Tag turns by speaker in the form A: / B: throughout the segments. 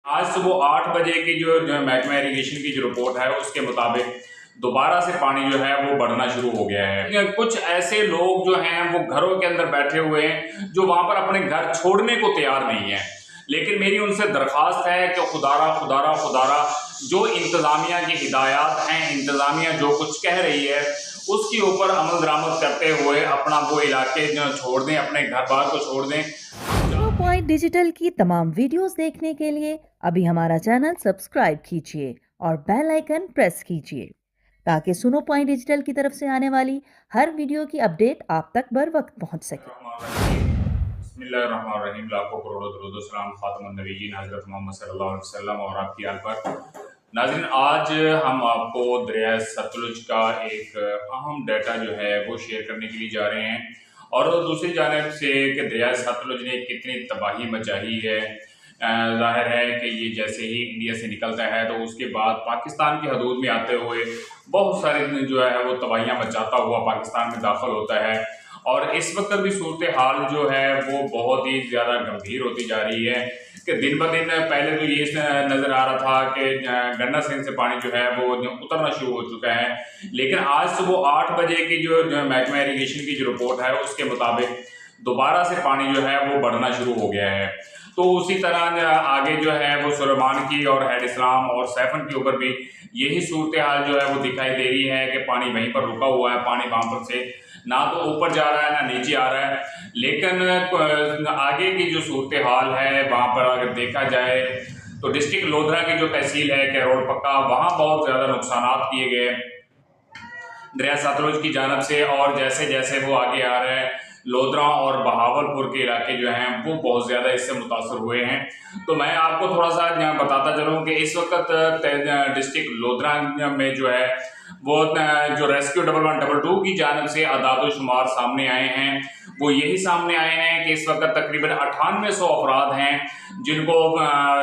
A: आज सुबह 8 बजे की जो महकमा इरिगेशन की जो रिपोर्ट है उसके मुताबिक दोबारा से पानी जो है वो बढ़ना शुरू हो गया है। कुछ ऐसे लोग जो हैं वो घरों के अंदर बैठे हुए हैं जो वहां पर अपने घर छोड़ने को तैयार नहीं है। लेकिन मेरी उनसे दरख्वास्त है कि खुदारा खुदारा खुदारा जो इंतज़ामिया की हिदायत हैं, इंतज़ामिया जो कुछ कह रही है उसके ऊपर अमल दरामद करते हुए अपना वो इलाके जो छोड़ दें, अपने घर बार को छोड़ दें।
B: स्नो पॉइंट डिजिटल की तमाम वीडियोस देखने के लिए अभी हमारा चैनल सब्सक्राइब कीजिए और बेल आइकन प्रेस कीजिए ताकि स्नो पॉइंट डिजिटल की तरफ से आने वाली हर वीडियो की अपडेट आप तक बर वक्त पहुंच सके।
A: बिस्मिल्लाहिर्रहमानिर्रहीम। लाखों करोड़ों दुरूद व सलाम खातमुन नबीयीन हज़रत मोहम्मद सल्लल्लाहु अलैहि वसल्लम और आपकी आल पर। नाज़रीन, आज हम आपको दरिया सतलुज का एक अहम डाटा जो है वो शेयर करने के लिए जा रहे हैं और दूसरी जानब से कि दरिया सतलुज ने कितनी तबाही मचाई है। ज़ाहिर है कि ये जैसे ही इंडिया से निकलता है तो उसके बाद पाकिस्तान की हदूद में आते हुए बहुत सारे जो है वो तबाहियाँ मचाता हुआ पाकिस्तान में दाखिल होता है। और इस वक्त भी सूरत हाल जो है वो बहुत ही ज़्यादा गंभीर होती जा रही है कि दिन ब दिन पहले तो ये नज़र आ रहा था कि गन्ना सिंह से पानी जो है वो उतरना शुरू हो चुका है। लेकिन आज सुबह 8 बजे की जो महकमा इरिगेशन की जो रिपोर्ट है उसके मुताबिक दोबारा से पानी जो है वो बढ़ना शुरू हो गया है। तो उसी तरह आगे जो है वो सुलेमान की और हेड इस्लाम और सैफन के ऊपर भी यही सूरत हाल जो है वो दिखाई दे रही है कि पानी वहीं पर रुका हुआ है। पानी वहाँ पर से ना तो ऊपर जा रहा है ना नीचे आ रहा है। लेकिन आगे की जो सूरत हाल है वहाँ पर अगर देखा जाए तो डिस्ट्रिक्ट लोधरा की जो तहसील है कैरोड़ पक्का, वहाँ बहुत ज़्यादा नुकसान किए गए दरिया सतलुज की जानब से। और जैसे जैसे वो आगे आ रहा है लोधरा और बहावलपुर के इलाके जो हैं वो बहुत ज़्यादा इससे मुतासर हुए हैं। तो मैं आपको थोड़ा सा बताता चलूँ कि इस वक्त डिस्ट्रिक्ट लोधरा में जो है वो जो रेस्क्यू 1112 की जानब से अदाद शुमार सामने आए हैं वो यही सामने आए हैं कि इस वक्त तकरीबन 9800 अफराद हैं जिनको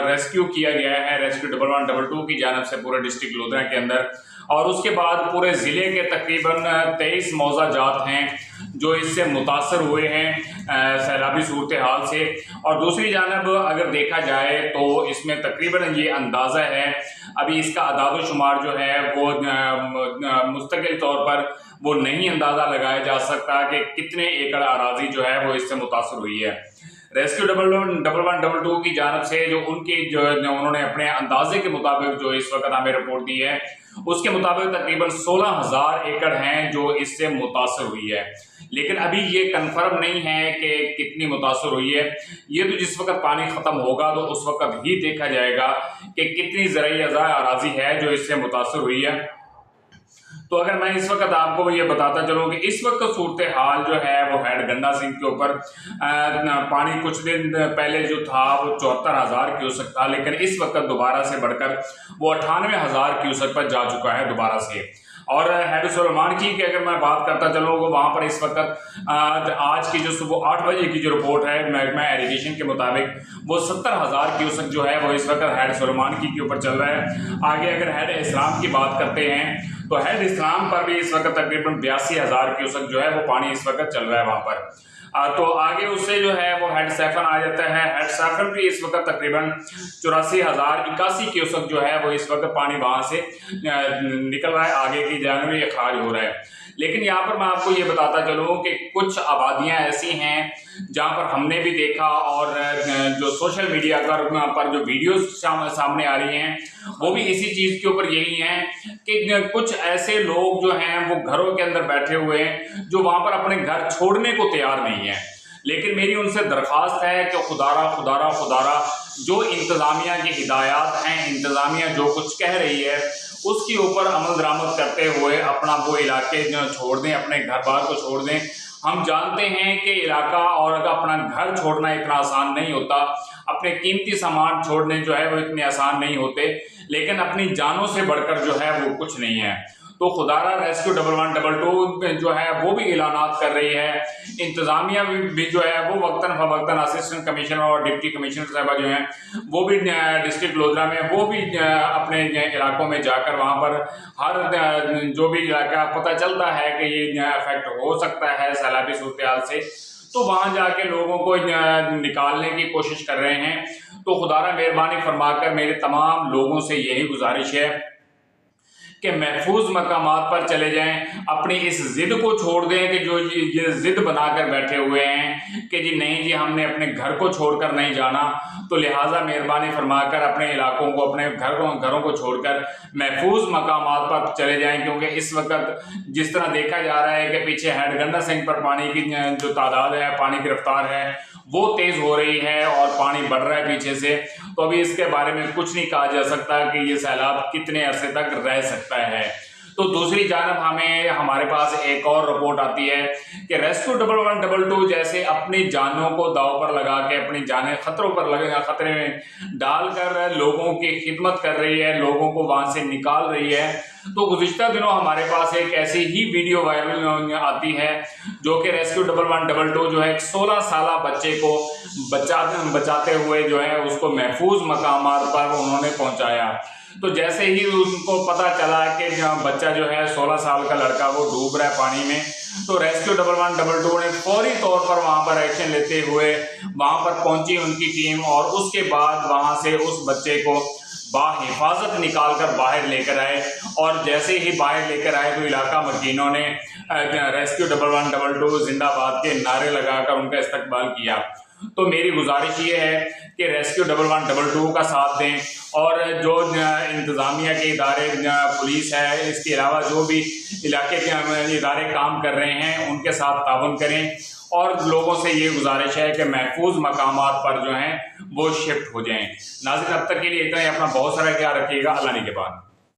A: रेस्क्यू किया गया है रेस्क्यू 1112 की जानब से पूरे डिस्ट्रिक्ट लोधरा के अंदर। और उसके बाद पूरे ज़िले के तकरीबन 23 मौजा जात हैं जो इससे मुतासर हुए हैं सैलाबी सूरत हाल से। और दूसरी जानब अगर देखा जाए तो इसमें तकरीबन ये अंदाज़ा है, अभी इसका अदाद शुमार जो है वो मुस्तकिल तौर पर वो नहीं अंदाज़ा लगाया जा सकता कि कितने एकड़ अराजी जो है वो इससे मुतासर हुई है। रेस्क्यू 1112 की जानब से जो उनकी जो उन्होंने अपने अंदाजे के मुताबिक जो इस वक्त हमें रिपोर्ट दी है उसके मुताबिक तकरीबन 16,000 एकड़ हैं जो इससे मुतासर हुई है। लेकिन अभी ये कंफर्म नहीं है कि कितनी मुतासर हुई है। ये तो जिस वक्त पानी ख़त्म होगा तो उस वक्त ही देखा जाएगा कि कितनी ज़रई अराजी है जो इससे मुतासर हुई है। तो अगर मैं इस वक्त आपको ये बताता चलूँ कि इस वक्त सूरत हाल जो है वो हेड गंडा सिंह के ऊपर पानी कुछ दिन पहले जो था वो 74,000 क्यूसेक था, लेकिन इस वक्त दोबारा से बढ़कर वो 98,000 क्यूसेक पर जा चुका है दोबारा से। और हेड सुलेमान की अगर मैं बात करता चलूँ वहाँ पर इस वक्त आज की जो सुबह 8 बजे की जो रिपोर्ट है महकमा इरिगेशन के मुताबिक वो 70,000 क्यूसेक जो है वो इस वक्त हेड सुलेमान की के ऊपर चल रहा है। आगे अगर हेड इस्लाम की बात करते हैं तो हेड इस्लाम पर भी इस वक्त तकरीबन 82,000 क्यूसेक जो है वो पानी इस वक्त चल रहा है वहाँ पर। तो आगे उससे जो है वो हेड सैफन आ जाता है। हेड सैफन भी इस वक्त तकरीबन 84,081 क्यूसेक जो है वो इस वक्त पानी वहाँ से निकल रहा है, आगे की जानब ये खारिज हो रहा है। लेकिन यहाँ पर मैं आपको ये बताता चलूँ कि कुछ आबादियाँ ऐसी हैं जहाँ पर हमने भी देखा और जो सोशल मीडिया पर जो वीडियोस सामने आ रही हैं वो भी इसी चीज़ के ऊपर यही हैं कि कुछ ऐसे लोग जो हैं वो घरों के अंदर बैठे हुए हैं जो वहाँ पर अपने घर छोड़ने को तैयार नहीं है। लेकिन मेरी उनसे दरख्वास्त है कि खुदारा खुदारा खुदारा जो इंतज़ामिया की हिदायत हैं, इंतज़ामिया जो कुछ कह रही है उसके ऊपर अमल दरामद करते हुए अपना वो इलाके छोड़ दें, अपने घर बार को छोड़ दें। हम जानते हैं कि इलाका और अपना घर छोड़ना इतना आसान नहीं होता, अपने कीमती सामान छोड़ने जो है वो इतने आसान नहीं होते, लेकिन अपनी जानों से बढ़कर जो है वो कुछ नहीं है। तो खुदारा रेस्क्यू 1112 जो है वो भी ऐलानात कर रही है। इंतज़ामिया भी जो है वो वक्तन फ़वक्तन असिस्टेंट कमिश्नर और डिप्टी कमिश्नर साहबा जो हैं वो भी डिस्ट्रिक्ट लोधरा में वो भी अपने इलाकों में जाकर वहाँ पर हर जो भी इलाका पता चलता है कि ये अफेक्ट हो सकता है सैलाबी सूरत हाल से, तो वहाँ जाके लोगों को निकालने की कोशिश कर रहे हैं। तो खुदारा मेहरबानी फरमाकर मेरे तमाम लोगों से यही गुजारिश है कि महफूज मकामात पर चले जाएं, अपनी इस ज़िद को छोड़ दें कि जो ये ज़िद बनाकर बैठे हुए हैं कि जी नहीं जी हमने अपने घर को छोड़कर नहीं जाना। तो लिहाजा मेहरबानी फरमाकर अपने इलाकों को, अपने घरों को छोड़कर महफूज मकामात पर चले जाएं, क्योंकि इस वक्त जिस तरह देखा जा रहा है कि पीछे हैडगंडा सिंह पर पानी की जो तादाद है, पानी की रफ्तार है वो तेज़ हो रही है और पानी बढ़ रहा है पीछे से। तो अभी इसके बारे में कुछ नहीं कहा जा सकता कि ये सैलाब कितने अरसे तक रह सकता है। तो दूसरी जानब हमारे पास एक और रिपोर्ट आती है कि रेस्क्यू 1112 जैसे अपनी जानों को दांव पर लगा के, अपनी जानें खतरे में डालकर लोगों की खिदमत कर रही है, लोगों को वहां से निकाल रही है। तो गुज़िश्ता दिनों हमारे पास एक ऐसी ही वीडियो वायरल आती है जो कि रेस्क्यू 1112 जो है 16 साल बच्चे को बचाते हुए जो है उसको महफूज मकामात पर उन्होंने पहुंचाया। तो जैसे ही उनको पता चला कि बच्चा जो है 16 साल का लड़का वो डूब रहा है पानी में, तो रेस्क्यू 1112 ने फौरी तौर पर वहां पर एक्शन लेते हुए वहां पर पहुंची उनकी टीम, और उसके बाद वहां से उस बच्चे को बाहिफाजत निकाल कर बाहर लेकर आए। और जैसे ही बाहर लेकर आए तो इलाका मकीनों ने रेस्क्यू 1112 जिंदाबाद के नारे लगाकर उनका इस्तकबाल किया। तो मेरी गुजारिश ये है कि रेस्क्यू 1112 का साथ दें, और जो इंतज़ामिया के इदारे, पुलिस है, इसके अलावा जो भी इलाके के इदारे काम कर रहे हैं उनके साथ ताउन करें। और लोगों से ये गुजारिश है कि महफूज मकामात पर जो हैं वो शिफ्ट हो जाएं। नाज़रीन अब तक के लिए इतना ही। अपना बहुत सारा ख्याल रखिएगा। अल्लाह निगहबान।